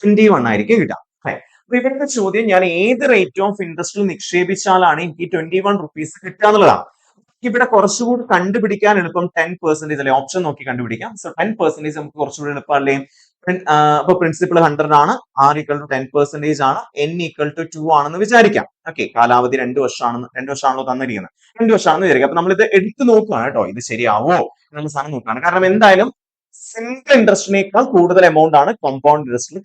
21 ആയിരിക്കും കിട്ടുക. അപ്പൊ ഇവരുടെ ചോദ്യം ഞാൻ ഏത് റേറ്റ് ഓഫ് ഇൻട്രസ്റ്റിൽ നിക്ഷേപിച്ചാലാണ് എനിക്ക് 21 റുപ്പീസ് കിട്ടുക എന്നുള്ളതാണ്. ഇവിടെ കുറച്ചുകൂടി കണ്ടുപിടിക്കാൻ എളുപ്പം 10% അല്ലെ, ഓപ്ഷൻ നോക്കി കണ്ടുപിടിക്കാം. സോ 10% നമുക്ക് കുറച്ചുകൂടി എളുപ്പമല്ലേ. അപ്പൊ പ്രിൻസിപ്പിൾ 100 ആണ്, R ഈക്വൽ ടു 10% ആണ്, N ഈക്വൽ ടു 2 ആണെന്ന് വിചാരിക്കാം. ഓക്കെ, കാലാവധി 2 വർഷമാണല്ലോ തന്നിരിക്കുന്നത്, 2 വർഷമാണെന്ന് വിചാരിക്കാം. അപ്പൊ നമ്മൾ ഇത് എടുത്തു നോക്കുകയാണ് കേട്ടോ, ഇത് ശരിയാവോ എന്നുള്ള സാധനം നോക്കുകയാണ്. കാരണം എന്തായാലും സിംപിൾ ഇൻട്രസ്റ്റിനേക്കാൾ കൂടുതൽ എമൗണ്ട് ആണ് കോമ്പൗണ്ട് ഇൻട്രസ്റ്റിൽ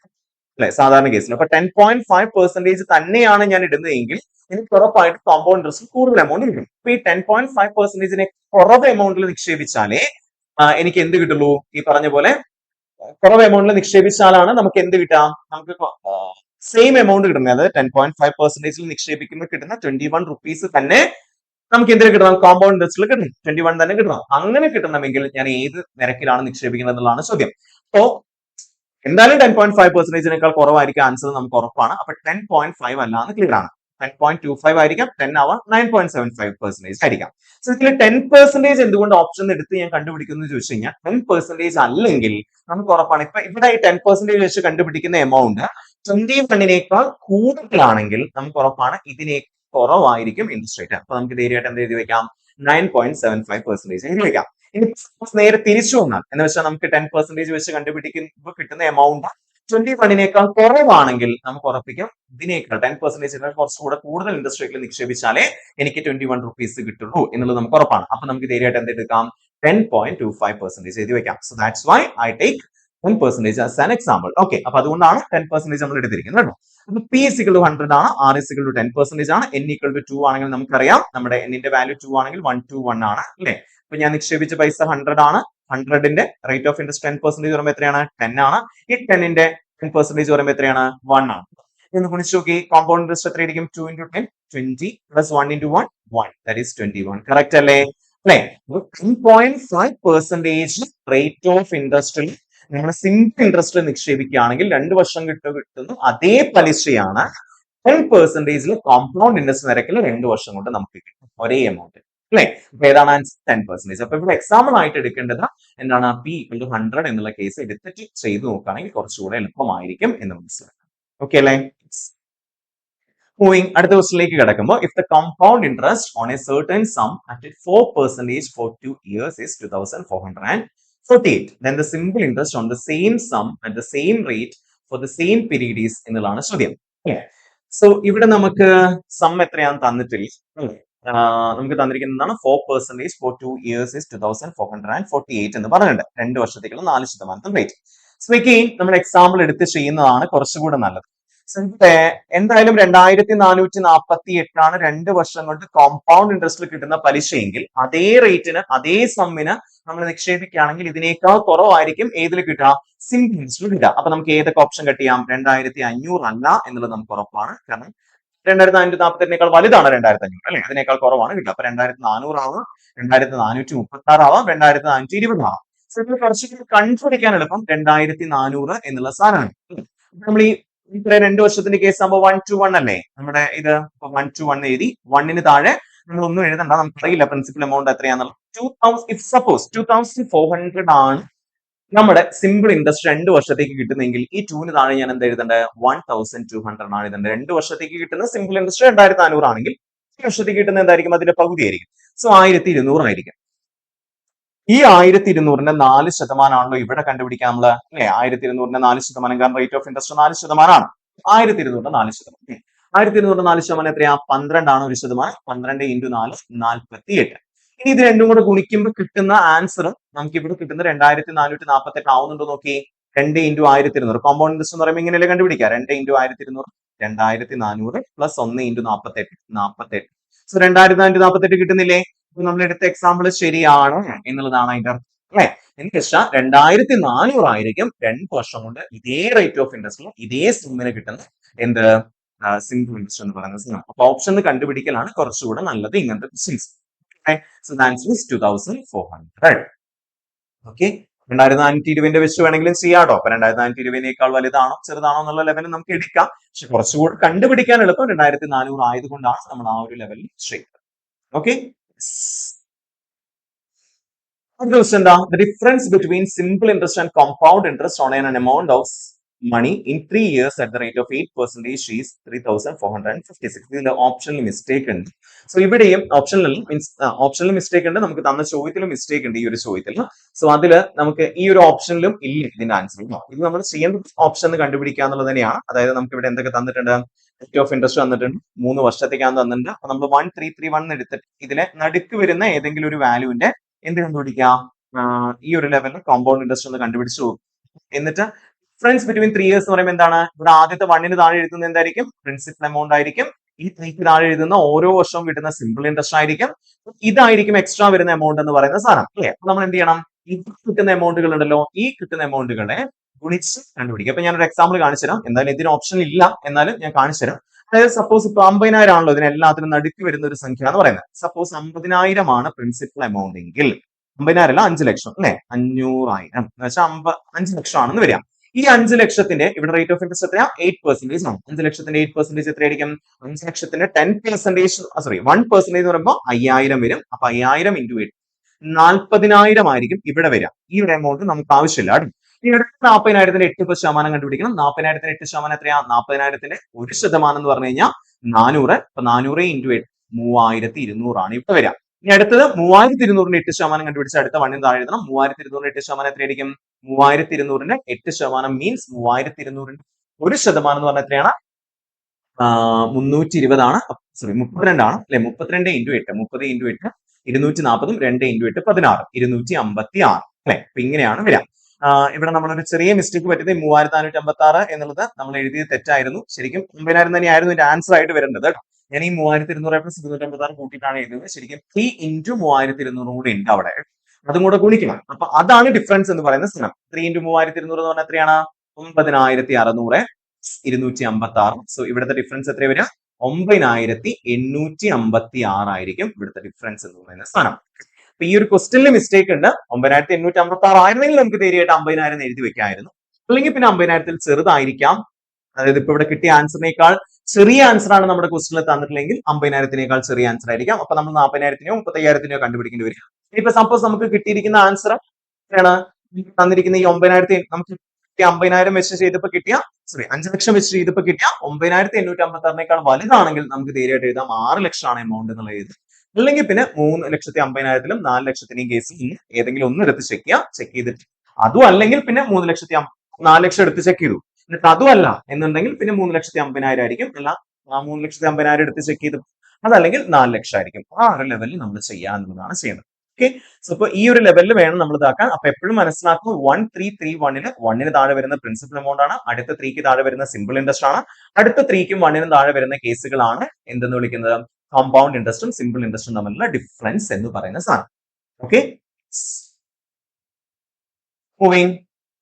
അല്ലെ സാധാരണ കേസിൽ. അപ്പൊ 10.5% തന്നെയാണ് ഞാൻ ഇടുന്നതെങ്കിൽ എനിക്ക് ഉറപ്പായിട്ട് കോമ്പൗണ്ട് ഇൻട്രസ്റ്റ് കൂടുതൽ എമൗണ്ട് കിട്ടും. അപ്പൊ ഈ 10.5%നെ കുറവ് എമൗണ്ടിൽ നിക്ഷേപിച്ചാലേ എനിക്ക് എന്ത് കിട്ടുള്ളൂ, ഈ പറഞ്ഞ പോലെ കുറവ് എമൗണ്ടിൽ നിക്ഷേപിച്ചാലാണ് നമുക്ക് എന്ത് കിട്ടാം, നമുക്ക് സെയിം എമൗണ്ട് കിട്ടുന്നത്. അതായത് 10.5%ൽ നിക്ഷേപിക്കുമ്പോൾ കിട്ടുന്ന 21 റുപ്പീസ് തന്നെ നമുക്ക് എന്തിനു കിട്ടണം, കോമ്പൗണ്ട് ഇൻട്രസ്റ്റിൽ കിട്ടണം, 21 തന്നെ കിട്ടണം. അങ്ങനെ കിട്ടണമെങ്കിൽ ഞാൻ ഏത് നിരക്കിലാണ് നിക്ഷേപിക്കുന്നത് എന്നുള്ളതാണ് ചോദ്യം. അപ്പോ എന്തായാലും 10.5%നേക്കാൾ കുറവായിരിക്കും ആൻസർ, നമുക്ക് ഉറപ്പാണ്. അപ്പൊ 10.5 അല്ലാന്ന് ക്ലിയർ ആണ്. 10.25 ആയിരിക്കാം, 10 ആവാം, 9.75% ആയിരിക്കാം. സോ ഇതിൽ 10% എന്തുകൊണ്ട് ഓപ്ഷൻ എടുത്ത് ഞാൻ കണ്ടുപിടിക്കുന്നു ചോദിച്ചു കഴിഞ്ഞാൽ, 10% അല്ലെങ്കിൽ നമുക്ക് ഉറപ്പാണ്. ഇപ്പൊ ഇവിടെ ഈ 10% വെച്ച് കണ്ടുപിടിക്കുന്ന എമൗണ്ട് 21നേക്കാൾ കൂടുതലാണെങ്കിൽ നമുക്ക് ഉറപ്പാണ് ഇതിനെ കുറവായിരിക്കും ഇൻട്രസ്റ്റ് റേറ്റ്. അപ്പൊ നമുക്ക് ധൈര്യമായിട്ട് എന്ത് എഴുതി വെക്കാം, 9.75% എഴുതി വെക്കാം. ഇനി നേരെ തിരിച്ചു വന്നാൽ എന്ന് വെച്ചാൽ നമുക്ക് 10% വെച്ച് കണ്ടുപിടിക്കുമ്പോൾ കിട്ടുന്ന എമൗണ്ട് 21നേക്കാൾ കുറവാണെങ്കിൽ നമുക്ക് ഉറപ്പിക്കാം ഇതിനേക്കാൾ 10% കുറച്ചുകൂടെ കൂടുതൽ ഇൻട്രസ്റ്റ് റേറ്റിൽ നിക്ഷേപിച്ചാലേ എനിക്ക് 21 റുപ്പീസ് കിട്ടുള്ളൂ എന്നുള്ളത് നമുക്ക് ഉറപ്പാണ്. അപ്പൊ നമുക്ക് ധൈര്യമായിട്ട് എന്ത് എടുക്കാം, 10.25% എഴുതി വെക്കാം. So that's why I take 10% as an example. Okay, അപ്പൊ അതുകൊണ്ടാണ് 10% നമ്മൾ എടുത്തിരിക്കുന്നത് കേട്ടോ. അപ്പൊ P is equal to 100 ആണ്, R is equal to 10% ആണ്, N equal to 2 ആണെങ്കിൽ നമുക്കറിയാം നമ്മുടെ N ന്റെ വാല്യൂ 2 ആണെങ്കിൽ 121 ആണ് അല്ലെ. അപ്പൊ ഞാൻ നിക്ഷേപിച്ച പൈസ 100 ആണ്. 100ന്റെ റേറ്റ് ഓഫ് ഇൻട്രസ്റ്റ് 10% പറയുമ്പോൾ എത്രയാണ്, 10 ആണ്. ഈ 10ന്റെ 10% പറയുമ്പോൾ എത്രയാണ്, 1 ആണ്. എന്ന് ഗുണിച്ച് നോക്കി, കോമ്പൗണ്ട് ഇൻട്രസ്റ്റ് എത്രയായിരിക്കും, 2 into 10 20 plus 1 into 1 1, that is 21. Correct അല്ലേ? അല്ലെ. 10.5% റേറ്റ് ഓഫ് ഇൻട്രസ്റ്റിൽ നമ്മൾ സിംപിൾ ഇൻട്രസ്റ്റ് നിക്ഷേപിക്കുകയാണെങ്കിൽ 2 വർഷം കിട്ടുന്നു അതേ പലിശയാണ് 10%ൽ കോമ്പൗണ്ട് ഇൻട്രസ്റ്റ് നിരക്കിൽ 2 വർഷം കൊണ്ട് നമുക്ക് കിട്ടും ഒരേ എമൗണ്ട് അല്ലെ. അപ്പൊ ഏതാണ് ആൻസർ, 10%. അപ്പൊ ഇവിടെ എക്സാമ്പിൾ ആയിട്ട് എടുക്കേണ്ടത് എന്താണ്, P equal to 100 എന്നുള്ള കേസ് എടുത്തിട്ട് ചെയ്ത് നോക്കുകയാണെങ്കിൽ കുറച്ചുകൂടെ എളുപ്പമായിരിക്കും എന്ന് മനസ്സിലാക്കാം. ഓക്കെ അല്ലേ. മൂവിങ് അടുത്ത ക്വസ്റ്റിലേക്ക് കിടക്കുമ്പോൾ, if the compound interest on a certain sum at 4% for 2 years is 2448, then the simple interest on the same sum at the same rate for the same period is എന്നുള്ളതാണ് ചോദ്യം. So ഇവിടെ നമുക്ക് some എത്രയാണ് തന്നിട്ടില്ല, നമുക്ക് തന്നിരിക്കുന്നതാണ് 4% for 2 years is 2448 എന്ന് പറഞ്ഞിട്ടുണ്ട്. 2 വർഷത്തേക്കുള്ള 4% റേറ്റ്. സോ again നമ്മൾ എക്സാമ്പിൾ എടുത്ത് ചെയ്യുന്നതാണ് കുറച്ചുകൂടെ നല്ലത്. എന്തായാലും 2448 2 വർഷം കൊണ്ട് കോമ്പൗണ്ട് ഇൻട്രസ്റ്റിൽ കിട്ടുന്ന പലിശയെങ്കിൽ അതേ റേറ്റിന് അതേ സമ്മിന് നമ്മൾ നിക്ഷേപിക്കുകയാണെങ്കിൽ ഇതിനേക്കാൾ കുറവായിരിക്കും ഏതിൽ കിട്ടുക, സിംപിൾ ഇൻട്രസ്റ്റിൽ കിട്ടുക. അപ്പൊ നമുക്ക് ഏതൊക്കെ ഓപ്ഷൻ കട്ട് ചെയ്യാം, 2500 അല്ല എന്നുള്ളത് നമുക്ക് ഉറപ്പാണ്. കാരണം 2548 വലുതാണ് 2500 അല്ലെ, അതിനേക്കാൾ കുറവാണ് കിട്ടുക. അപ്പൊ 2400 ആവാം, 2436 ആവാം, 2420 ആവാം. സോ ഇത് കുറച്ചുകൂടി കണ്ടുപിടിക്കാൻ എളുപ്പം 2400 എന്നുള്ള സാധനമാണ്. നമ്മൾ ഈ ഇത്ര 2 വർഷത്തിന്റെ കേസ് ആകുമ്പോൾ 1 to 1 അല്ലേ, നമ്മുടെ ഇത് 1 to 1 എഴുതി. 1ന് താഴെ നമ്മൾ ഒന്നും എഴുതണ്ട, നമുക്കറിയില്ല പ്രിൻസിപ്പൽ എമൗണ്ട് എത്രയാണെന്നുള്ളത്. 2400 ആണ് നമ്മുടെ സിമ്പിൾ ഇൻട്രസ്റ്റ് 2 വർഷത്തേക്ക് കിട്ടുന്നെങ്കിൽ ഈ 2ന് താഴെ ഞാൻ എന്താ എഴുതേണ്ടത്, 1200 ആണ് എഴുതേണ്ടത്. 2 വർഷത്തേക്ക് കിട്ടുന്ന സിമ്പിൾ ഇൻട്രസ്റ്റ് 2400 ആണെങ്കിൽ 1 വർഷത്തേക്ക് കിട്ടുന്ന എന്തായിരിക്കും, അതിന്റെ പകുതി ആയിരിക്കും. സോ 1200 ആയിരിക്കും. ഈ 1200ന്റെ 4% ആണല്ലോ ഇവിടെ കണ്ടുപിടിക്കാൻ നമ്മള് അല്ലെ. 1200ന്റെ 4%, കാരണം റേറ്റ് ഓഫ് ഇൻട്രസ്റ്റ് 4%. 1200ന്റെ 4%. 1200ന്റെ 4% എത്രയാ, 12 ആണ് 1%. 12 into 4 48. ഇനി ഇത് രണ്ടും കൂടെ ഗുണിക്കുമ്പോൾ കിട്ടുന്ന ആൻസർ നമുക്ക് ഇവിടെ കിട്ടുന്ന 2448 ആവുന്നുണ്ടോ നോക്കി. 2 into 1200 കോമ്പൗണ്ട് ഇൻട്രസ്റ്റ് എന്ന് പറയുമ്പോൾ ഇങ്ങനെയല്ലേ കണ്ടുപിടിക്കുക. 2 into 1200 2400 plus 1 into 48 48. സോ 2448 കിട്ടുന്നില്ലേ. അപ്പൊ നമ്മൾ എടുത്ത എക്സാമ്പിൾ ശരിയാണ് എന്നുള്ളതാണ് അതിന്റെ അർത്ഥം അല്ലെ. എന്ന് വെച്ചാൽ 2400 ആയിരിക്കും 2 വർഷം കൊണ്ട് ഇതേ റേറ്റ് ഓഫ് ഇൻട്രസ്റ്റിൽ ഇതേ സിമ്മിന് കിട്ടുന്ന എന്ത്, സിംപിൾ ഇൻട്രസ്റ്റ് എന്ന് പറയുന്ന സിം. അപ്പൊ ഓപ്ഷൻ കണ്ടുപിടിക്കലാണ് കുറച്ചുകൂടെ നല്ലത് ഇങ്ങനത്തെ questions. So the answer is 2400. Okay, 2420 വെച്ച് വേണമെങ്കിലും ചെയ്യാട്ടോ. അപ്പൊ 2420 വലുതാണോ ചെറുതാണോ എന്നുള്ള ലെവലിൽ നമുക്ക് എടുക്കാം. പക്ഷെ കുറച്ചുകൂടി കണ്ടുപിടിക്കാൻ എളുപ്പം 2400 ആയതുകൊണ്ടാണ് നമ്മൾ ആ ഒരു ലെവലിൽ ചെയ്യുന്നത്. Okay, the difference between simple interest and compound interest on an amount of money in 3 years at the rate of 8% is 3,456. ഇതിന്റെ ഓപ്ഷനിൽ മിസ്റ്റേക്ക് ഉണ്ട്. സോ ഇവിടെയും ഓപ്ഷനിൽ മിസ്റ്റേക്ക് ഉണ്ട്, നമുക്ക് തന്ന ചോദ്യത്തിലും മിസ്റ്റേക്ക് ഉണ്ട് ഈ ഒരു ചോദ്യത്തിൽ. സോ അതിൽ നമുക്ക് ഈ ഒരു ഓപ്ഷനിലും ഇല്ല ഇതിന്റെ ആൻസർ. ഇത് നമ്മൾ ചെയ്യേണ്ട ഓപ്ഷൻ കണ്ടുപിടിക്കുക എന്നുള്ളത് തന്നെയാണ്. അതായത് നമുക്ക് ഇവിടെ എന്തൊക്കെ തന്നിട്ടുണ്ട്, റേറ്റ് ഓഫ് ഇൻട്രസ്റ്റ് തന്നിട്ടുണ്ട്, 3 വർഷത്തേക്കാണ് തന്നിട്ടുണ്ട്. അപ്പൊ നമ്മൾ 1331 എടുത്തിട്ട് ഇതിലെ നടുക്ക് വരുന്ന ഏതെങ്കിലും ഒരു വാല്യൂവിന്റെ എന്ത് കണ്ടുപിടിക്കാം, ഈ ഒരു ലെവലിൽ കോമ്പൗണ്ട് ഇൻട്രസ്റ്റ് ഒന്ന് കണ്ടുപിടിച്ചു. എന്നിട്ട് ഡിഫറൻസ് ബിറ്റ്വീൻ 3 ഇയേഴ്സ് എന്ന് പറയുമ്പോൾ എന്താണ്, ഇവിടെ ആദ്യത്തെ 1ന് താഴെ എഴുതുന്നത് എന്തായിരിക്കും, പ്രിൻസിപ്പൽ എമൗണ്ട് ആയിരിക്കും. ഈ 3ക്ക് താഴെ എഴുതുന്ന ഓരോ വർഷവും കിട്ടുന്ന സിമ്പിൾ ഇൻട്രസ്റ്റ് ആയിരിക്കും. ഇതായിരിക്കും എക്സ്ട്രാ വരുന്ന എമൗണ്ട് എന്ന് പറയുന്ന സാധനം. അല്ലേ? അപ്പൊ നമ്മൾ എന്ത് ചെയ്യണം, ഈ കിട്ടുന്ന എമൗണ്ടുകൾ ഉണ്ടല്ലോ, ഈ കിട്ടുന്ന എമൗണ്ടുകളെ ഗുണിച്ച് കണ്ടുപിടിക്കുക. അപ്പൊ ഞാനൊരു എക്സാമ്പിൾ കാണിച്ചു തരാം. എന്തായാലും ഇതിന് ഓപ്ഷൻ ഇല്ല, എന്നാലും ഞാൻ കാണിച്ചു തരാം. അതായത് സപ്പോസ് ഇപ്പൊ 50,000 ആണല്ലോ ഇതിനെല്ലാത്തിനും നടുക്ക് വരുന്ന ഒരു സംഖ്യ എന്ന് പറയുന്നത്. സപ്പോസ് 50,000 ആണ് പ്രിൻസിപ്പൽ എമൗണ്ട് എങ്കിൽ 50,000 അല്ല 5 ലക്ഷം അല്ലെ, 500,000 എന്ന് വെച്ചാൽ 5 ലക്ഷം ആണെന്ന് വരിക. ഈ 5 ലക്ഷത്തിന്റെ ഇവിടെ റേറ്റ് ഓഫ് ഇൻട്രസ്റ്റ് എത്രയാ, 8% ആണ്. 5 ലക്ഷത്തിന്റെ 8% എത്രയായിരിക്കും, 5 ലക്ഷത്തിന്റെ 10%, 1% എന്ന് പറയുമ്പോൾ 5,000 വരും. അപ്പൊ 5,000 × 8 40,000 ആയിരിക്കും ഇവിടെ വരിക. ഈ ഒരു എമൗണ്ട് നമുക്ക് ആവശ്യമില്ല. ഈ അടുത്ത 40,000ത്തിന്റെ 8% കണ്ടുപിടിക്കണം. 40,000ത്തിന്റെ 8% എത്രയാ, 40,000ത്തിന്റെ 1% എന്ന് പറഞ്ഞു കഴിഞ്ഞാൽ 400. അപ്പൊ 400 × 8 3,200 ആണ് ഇവിടെ വരിക. ഇനി അടുത്തത് 3,200ന്റെ 8% കണ്ടുപിടിച്ച് അടുത്ത 1ന് താഴെ എഴുതണം. 3,200ന്റെ 8% എത്രയായിരിക്കും, 3,200ന്റെ 8% മീൻസ് 3,200ന്റെ 1% എന്ന് പറഞ്ഞാൽ എത്രയാണ്, 320 ആണ്. സോറി 32 ആണ് അല്ലെ. 32 × 8 30 × 8 240, 2 × 8 16 256 അല്ലെ. അപ്പൊ ഇങ്ങനെയാണ് വരിക. ഇവിടെ നമ്മളൊരു ചെറിയ മിസ്റ്റേക്ക് പറ്റിയത് 3,456 എന്നുള്ളത് നമ്മൾ എഴുതിയത് തെറ്റായിരുന്നു. ശരിക്കും 50,000 തന്നെയായിരുന്നു ഇതിന്റെ ആൻസർ ആയിട്ട് വരേണ്ടത് കേട്ടോ. ഞാൻ ഈ 3,200 + 256 കൂട്ടിയിട്ടാണ് എഴുതുന്നത്. ശരിക്കും 3 × 3,200 കൂടെ ഉണ്ട് അവിടെ, അതും കൂടെ ഗുണിക്കണം. അപ്പൊ അതാണ് ഡിഫറൻസ് എന്ന് പറയുന്ന സ്ഥലം. 3 × 3,200 എന്ന് പറഞ്ഞാൽ എത്രയാണ്, 9,600 256. സോ ഇവിടുത്തെ ഡിഫറൻസ് എത്ര വരിക, 9,856 ആയിരിക്കും ഇവിടുത്തെ ഡിഫറൻസ് എന്ന് പറയുന്ന സ്ഥാനം. അപ്പൊ ഈ ഒരു ക്വസ്റ്റ്യനിൽ മിസ്റ്റേക്ക് ഉണ്ട്. 9,856 ആയിരുന്നെങ്കിൽ നമുക്ക് തീരെയായിട്ട് 50,000 എഴുതി വെക്കാമായിരുന്നു. അല്ലെങ്കിൽ പിന്നെ 50,000 ചെറുതായിരിക്കാം. അതായത് ഇപ്പൊ ഇവിടെ കിട്ടിയ ആൻസറിനേക്കാൾ ചെറിയ ആൻസർ ആണ് നമ്മുടെ ക്വസ്റ്റ്യനിൽ തന്നിട്ടില്ലെങ്കിൽ 50,000 ചെറിയ ആൻസർ ആയിരിക്കാം. അപ്പൊ നമ്മൾ 40,000 35,000 കണ്ടുപിടിക്കേണ്ടി വരും. ഇപ്പൊ സപ്പോസ് നമുക്ക് കിട്ടിയിരിക്കുന്ന ആൻസർ എത്രയാണ്, തന്നിരിക്കുന്ന ഈ 9,000 നമുക്ക് 50,000 വെച്ച് ചെയ്തപ്പോ കിട്ടിയ 5 ലക്ഷം വെച്ച് ചെയ്തപ്പോ കിട്ടിയ 9,856 വലുതാണെങ്കിൽ നമുക്ക് തീരെയായിട്ട് എഴുതാം 6 ലക്ഷമാണ് എമൗണ്ട് എന്നുള്ള എഴുതും. അല്ലെങ്കിൽ പിന്നെ 3,50,000 4 ലക്ഷത്തിന്റെയും കേസിൽ ഏതെങ്കിലും ഒന്ന് എടുത്ത് ചെക്ക് ചെയ്തിട്ട് അതും അല്ലെങ്കിൽ പിന്നെ 4 ലക്ഷം എടുത്ത് ചെക്ക് ചെയ്തു. എന്നിട്ട് അതുമല്ല എന്നുണ്ടെങ്കിൽ പിന്നെ 3,50,000 ആയിരിക്കും. അല്ല 3,50,000 എടുത്ത് ചെക്ക് ചെയ്ത് അതല്ലെങ്കിൽ 4 ലക്ഷം ആയിരിക്കും. ആ ഒരു ലെവലിൽ നമ്മൾ ചെയ്യാന്നുള്ളതാണ് ചെയ്യുന്നത്. ഓക്കെ. സോ ഇപ്പൊ ഈ ഒരു ലെവലിൽ വേണം നമ്മൾ ഇതാക്കാൻ. അപ്പൊ എപ്പോഴും മനസ്സിലാക്കുക 1331ന് 1ന് താഴെ വരുന്ന പ്രിൻസിപ്പൽ എമൗണ്ട് ആണ്, അടുത്ത 3ക്ക് താഴെ വരുന്ന സിമ്പിൾ ഇൻട്രസ്റ്റ് ആണ്, അടുത്ത 3ക്കും 1നും താഴെ വരുന്ന കേസുകളാണ് എന്തെന്ന് വിളിക്കുന്നത്, കോമ്പൗണ്ട് ഇൻട്രസ്റ്റും സിമ്പിൾ ഇൻട്രസ്റ്റും തമ്മിലുള്ള ഡിഫറൻസ് എന്ന് പറയുന്ന സാധനം. Okay. Moving.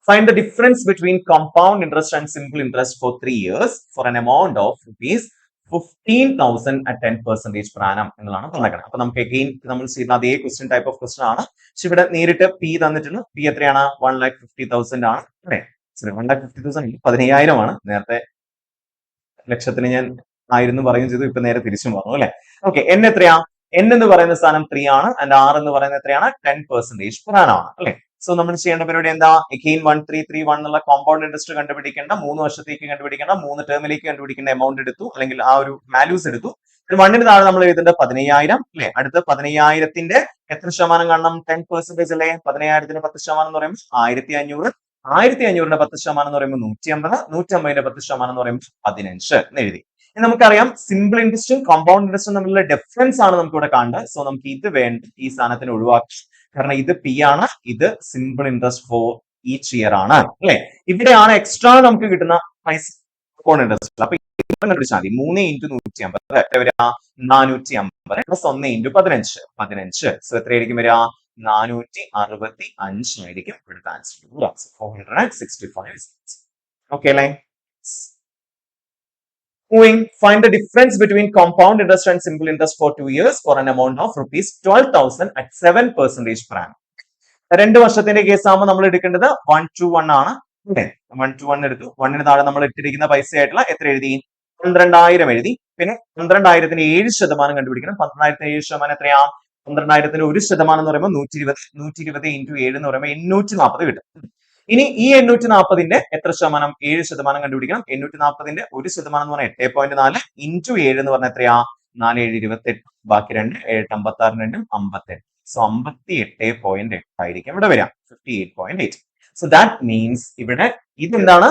Find the difference between compound interest and simple interest for 3 years for an amount of rupees 15,000 at 10% per annum എന്നുള്ളതാണ് പറഞ്ഞേക്കുന്നത്. അപ്പൊ നമുക്ക് അഗെയിൻ നമ്മൾ ചെയ്യുന്ന അതേ ക്വസ്റ്റ്യൻ ടൈപ്പ് ഓഫ് ക്വസ്റ്റ്യൻ ആണ്. പക്ഷെ ഇവിടെ നേരിട്ട് പി തന്നിട്ടുണ്ട്. പി എത്രയാണ്, 1,50,000 ആണ് അല്ലെ. 1,50,000 15,000 ആണ്. നേരത്തെ ലക്ഷത്തിന് ഞാൻ 1000 പറയുകയും ചെയ്തു, ഇപ്പൊ നേരെ തിരിച്ചും പറഞ്ഞു അല്ലെ. ഓക്കെ. എൻ എത്രയാ, എൻ എന്ന് പറയുന്ന സ്ഥാനം 3 ആണ്. ആൻഡ് ആർ എന്ന് പറയുന്നത് എത്രയാണ്, 10% per annum ആണ് അല്ലെ. സോ നമ്മൾ ചെയ്യേണ്ട പരിപാടി എന്താ, അഗെയിൻ 1331 എന്നുള്ള കോമ്പൗണ്ട് ഇൻട്രസ്റ്റ് കണ്ടുപിടിക്കേണ്ട, 3 വർഷത്തേക്ക് കണ്ടുപിടിക്കേണ്ട, 3 ടേമിലേക്ക് കണ്ടുപിടിക്കേണ്ട എമൗണ്ട് എടുത്തു, അല്ലെങ്കിൽ ആ ഒരു വാല്യൂസ് എടുത്തു. 1ന് താഴെ നമ്മൾ എഴുതേണ്ട 15,000 അല്ലെ. അടുത്ത 15,000ത്തിന്റെ എത്ര ശതമാനം കാണണം, 10% അല്ലെ. 15,000ത്തിന്റെ 10% എന്ന് പറയുമ്പോൾ 1,500. 1,500ന്റെ 10% എന്ന് പറയുമ്പോൾ 150. 150ന്റെ 10% എന്ന് പറയുമ്പോൾ 15 എന്ന് എഴുതി. നമുക്കറിയാം സിമ്പിൾ ഇൻട്രസ്റ്റും കോമ്പൗണ്ട് ഇൻട്രസ്റ്റും തമ്മിലുള്ള ഡിഫറൻസ് ആണ് നമുക്ക് ഇവിടെ കാണേണ്ടത്. സോ നമുക്ക് ഇത് വേണ്ട, ഈ സ്ഥാനത്തിന് ഒഴിവാക്കി. കാരണം ഇത് പി ആണ്, ഇത് simple interest for each year ആണ് അല്ലെ. ഇവിടെയാണ് എക്സ്ട്രാ നമുക്ക് കിട്ടുന്ന പൈസ കോമ്പൗണ്ട് ഇൻട്രസ്റ്റ്. അപ്പൊ കണ്ടുപിടിച്ചാൽ മതി. 3 × 150 എത്ര വരിക, 450 പ്ലസ് 1 × 15. സോ എത്രയായിരിക്കും വരിക, 465 ആയിരിക്കും ഇവിടുത്തെ ആൻസർ. 465. ഓക്കെ അല്ലേ. Moving, find the difference between compound interest and simple interest for 2 years for an amount of rupees 12,000 at 7% per annum. 2 വർഷത്തിന്റെ കേസ് ആകുമ്പോൾ നമ്മൾ എടുക്കേണ്ടത് 1 to 1 ആണ്. 1 to 1 എടുത്തു. 1ന് താഴെ നമ്മൾ ഇട്ടിരിക്കുന്ന പൈസ ആയിട്ടുള്ള എത്ര എഴുതി, 12,000 എഴുതി. പിന്നെ 12,000ത്തിന് 7% കണ്ടുപിടിക്കണം. 12,000ത്തിന് 7% എത്രയാ, 12,000ത്തിന് 1% എന്ന് പറയുമ്പോൾ 120. 120 × 7 എന്ന് പറയുമ്പോൾ 840 കിട്ടും. ഇനി ഈ 840ന്റെ എത്ര ശതമാനം? 7% കണ്ടുപിടിക്കണം. 840ന്റെ 1% എന്ന് പറഞ്ഞാൽ 8.4 ഇൻറ്റു 7 എന്ന് പറഞ്ഞാൽ എത്രയാ? 4 7 28, ബാക്കി 2 7 56 2 58. സോ 58.8 ആയിരിക്കും ഇവിടെ വരാം. 58.8. സോ ദാറ്റ് മീൻസ് ഇവിടെ ഇതെന്താണ്?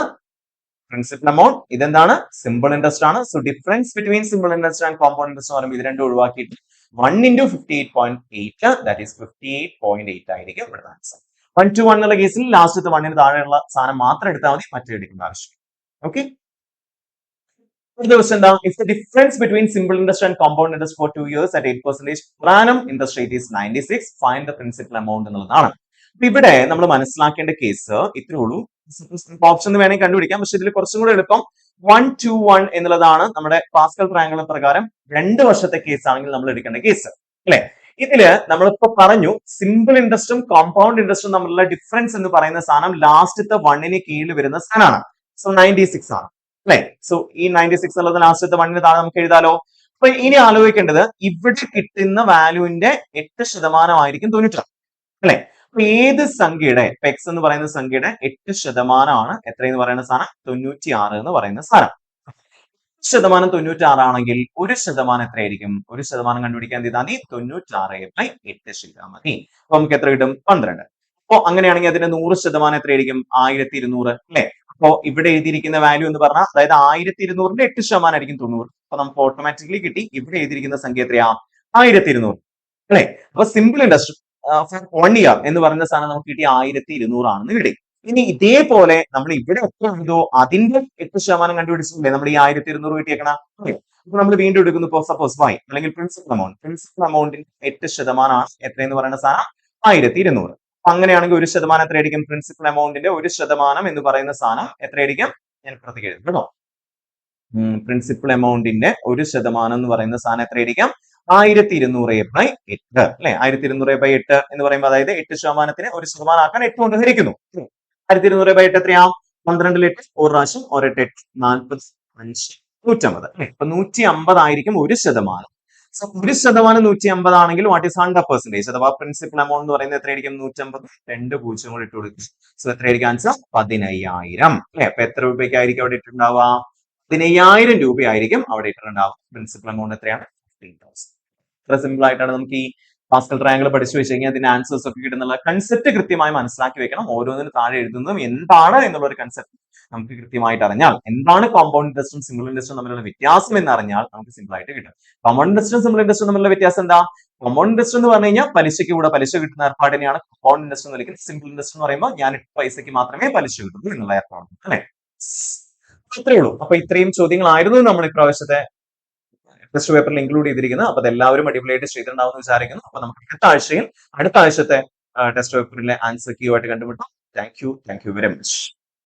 Principal amount. ഇതെന്താണ്? സിമ്പിൾ ഇൻട്രസ്റ്റ് ആണ്. So difference between simple interest and compound interest എന്ന് പറയുമ്പോൾ ഇത് രണ്ടും ഒഴിവാക്കിയിട്ട് 1 into 58.8, ദാറ്റ് ഈസ് 58.8 ആയിരിക്കും ഇവിടുത്തെ ആൻസർ. 1 to 1 എന്നുള്ള കേസിൽ ലാസ്റ്റത്തെ 1ന് താഴെയുള്ള സാധനം മാത്രം എടുത്താൽ മതി, മറ്റേ എടുക്കേണ്ട ആവശ്യം. ഓക്കെ, അടുത്ത ക്വസ്റ്റ്യൻ എന്താ? If the difference between simple interest and compound interest four 2 years at 8% per annum interest rate is 96, find the principal amount എന്നുള്ളതാണ്. അപ്പൊ ഇവിടെ നമ്മൾ മനസ്സിലാക്കേണ്ട കേസ് ഇത്രേ ഉള്ളൂ. ഓപ്ഷൻ വേണമെങ്കിൽ കണ്ടുപിടിക്കാം, പക്ഷെ ഇതിൽ കുറച്ചും കൂടെ എളുപ്പം 1 to 1 എന്നുള്ളതാണ്. നമ്മുടെ പാസ്കൽ ട്രയാങ്കിൾ പ്രകാരം 2 വർഷത്തെ കേസ് ആണെങ്കിൽ നമ്മൾ എടുക്കേണ്ട കേസ് അല്ലെ. ഇതില് നമ്മളിപ്പോ പറഞ്ഞു സിമ്പിൾ ഇൻട്രസ്റ്റും കോമ്പൗണ്ട് ഇൻട്രസ്റ്റും തമ്മിലുള്ള ഡിഫറൻസ് എന്ന് പറയുന്ന സാധനം ലാസ്റ്റത്തെ 1ന് കീഴിൽ വരുന്ന സാധനമാണ്. സോ 96 ആണ് അല്ലെ. സോ ഈ 96 എന്നുള്ളത് ലാസ്റ്റത്തെ 1ന് താഴെ നമുക്ക് എഴുതാലോ. അപ്പൊ ഇനി ആലോചിക്കേണ്ടത് ഇവിടെ കിട്ടുന്ന വാല്യൂവിന്റെ 8% ആയിരിക്കും 96 അല്ലെ. അപ്പൊ ഏത് സംഖ്യയുടെ എക്സ് എന്ന് പറയുന്ന സംഖ്യയുടെ 8% എത്രയെന്ന് പറയുന്ന സാധനം? 96 എന്ന് പറയുന്ന സാധനം. 96 ആണെങ്കിൽ 1% എത്രയായിരിക്കും? 1% കണ്ടുപിടിക്കാൻ ചെയ്താൽ മതി 96/8 ചെയ്താൽ മതി. അപ്പൊ നമുക്ക് എത്ര കിട്ടും? 12. അപ്പൊ അങ്ങനെയാണെങ്കിൽ അതിന്റെ 100% എത്രയായിരിക്കും? 1200 അല്ലെ. അപ്പൊ ഇവിടെ എഴുതിയിരിക്കുന്ന വാല്യൂ എന്ന് പറഞ്ഞാൽ അതായത് 1200ന്റെ 8% ആയിരിക്കും 90. അപ്പൊ നമുക്ക് ഓട്ടോമാറ്റിക്കലി കിട്ടി ഇവിടെ എഴുതിയിരിക്കുന്ന സംഖ്യ എത്രയാ? 1200 അല്ലെ. അപ്പൊ സിമ്പിൾ ഇൻട്രസ്റ്റ് 1 year എന്ന് പറയുന്ന സാധനം നമുക്ക് കിട്ടി 1200 ആണെന്ന് കിട്ടി. ഇനി ഇതേപോലെ നമ്മൾ ഇവിടെ എത്ര എഴുതോ അതിന്റെ 8% കണ്ടുപിടിച്ചിട്ടില്ലേ നമ്മൾ ഈ 1200 കിട്ടിയേക്കണ. അപ്പൊ നമ്മൾ വീണ്ടും എടുക്കുന്നു. ഇപ്പൊ സപ്പോസ് y അല്ലെങ്കിൽ പ്രിൻസിപ്പൽ എമൗണ്ടിന്റെ 8% എത്രയെന്ന് പറയുന്ന സാധനം? 1200. അപ്പൊ അങ്ങനെയാണെങ്കിൽ 1% എത്രയായിരിക്കും? പ്രിൻസിപ്പൽ എമൗണ്ടിന്റെ 1% എന്ന് പറയുന്ന സാധനം എത്രയായിരിക്കും? ഞാൻ ഇപ്പുറത്തേക്ക് എഴുതും കേട്ടോ. പ്രിൻസിപ്പൽ എമൗണ്ടിന്റെ 1% എന്ന് പറയുന്ന സാധനം എത്രയായിരിക്കും? 1200/8 അല്ലെ. 1200/8 എന്ന് പറയുമ്പോൾ അതായത് 8%ത്തിന് 1% ആക്കാൻ 8 കൊണ്ട് ഹരിക്കുന്നു. 1200/8 എത്രയാ? 12 ലിറ്റർ ഒരു പ്രാവശ്യം 1 8 45 150 അല്ലെ. അപ്പൊ 150 ആയിരിക്കും 1%. സോ 1% 150 ആണെങ്കിൽ വാട്ട് ഈസ് 100%? അഥവാ പ്രിൻസിപ്പൽ എമൗണ്ട് എന്ന് പറയുന്നത് എത്രയായിരിക്കും? 150. 2 പൂജ്യം കൂടെ ഇട്ട് കൊടുക്കും. സോ എത്രയായിരിക്കും ആൻസർ? 15000 അല്ലെ. അപ്പൊ എത്ര രൂപയ്ക്കായിരിക്കും അവിടെ ഇട്ടുണ്ടാവുക? 15000 രൂപയായിരിക്കും അവിടെ ഇട്ടിട്ടുണ്ടാവുക. പ്രിൻസിപ്പൽ എമൗണ്ട് എത്രയാണ്? 15,000. ഇത്ര സിമ്പിൾ ആയിട്ടാണ് നമുക്ക് ഈ പാസ്കൽ ട്രയാങ്കിൾ പഠിച്ചു വെച്ച് കഴിഞ്ഞാൽ അതിന്റെ ആൻസേഴ്സ് ഒക്കെ കിട്ടുന്നുള്ള കൺസെപ്റ്റ് കൃത്യമായി മനസ്സിലാക്കി വെക്കണം. ഓരോന്നിനും താഴെ എഴുതുന്നതും എന്താണ് എന്നുള്ള ഒരു കൺസെപ്റ്റ് നമുക്ക് കൃത്യമായിട്ട് അറിഞ്ഞാൽ, എന്താണ് കോമ്പൗണ്ട് ഇൻട്രസ്റ്റും സിമ്പിൾ ഇൻട്രസ്റ്റും തമ്മിലുള്ള വ്യത്യാസം എന്ന് അറിഞ്ഞാൽ നമുക്ക് സിമ്പിൾ ആയിട്ട് കിട്ടും. കോമ്പൗണ്ട് ഇൻട്രസ്റ്റും സിമ്പിൾ ഇൻട്രസ്റ്റും തമ്മിലുള്ള വ്യത്യാസം എന്താ? കോമ്പൗണ്ട് ഇൻട്രസ്റ്റ് എന്ന് പറഞ്ഞു കഴിഞ്ഞാൽ പലിശയ്ക്ക് കൂടെ പലിശ കിട്ടുന്ന ഏർപ്പാടിനെയാണ് കോമ്പൗണ്ട് ഇൻട്രസ്റ്റ് എന്ന് വിളിക്കുന്നത്. സിമ്പിൾ ഇൻട്രസ്റ്റ് എന്ന് പറയുമ്പോൾ ഞാൻ പൈസയ്ക്ക് മാത്രമേ പലിശ കിട്ടുള്ളൂ എന്നുള്ള ഏർപ്പാട് അല്ലെ. ഇത്രയേ ഉള്ളൂ. അപ്പൊ ഇത്രയും ചോദ്യങ്ങളായിരുന്നു നമ്മൾ ഇപ്രാവശ്യത്തെ ടെസ്റ്റ് പേപ്പറിൽ ഇൻക്ലൂഡ് ചെയ്തിരിക്കുന്നത്. അപ്പൊ അതെല്ലാവരും അടിപൊളിയായിട്ട് ചെയ്തിട്ടുണ്ടാവും എന്ന് വിചാരിക്കുന്നു. അപ്പൊ നമുക്ക് അടുത്ത ആഴ്ചത്തെ ടെസ്റ്റ് പേപ്പറിലെ ആൻസർ ക്യൂ ആയിട്ട് കണ്ടുപിടിക്കാം. Thank you very much.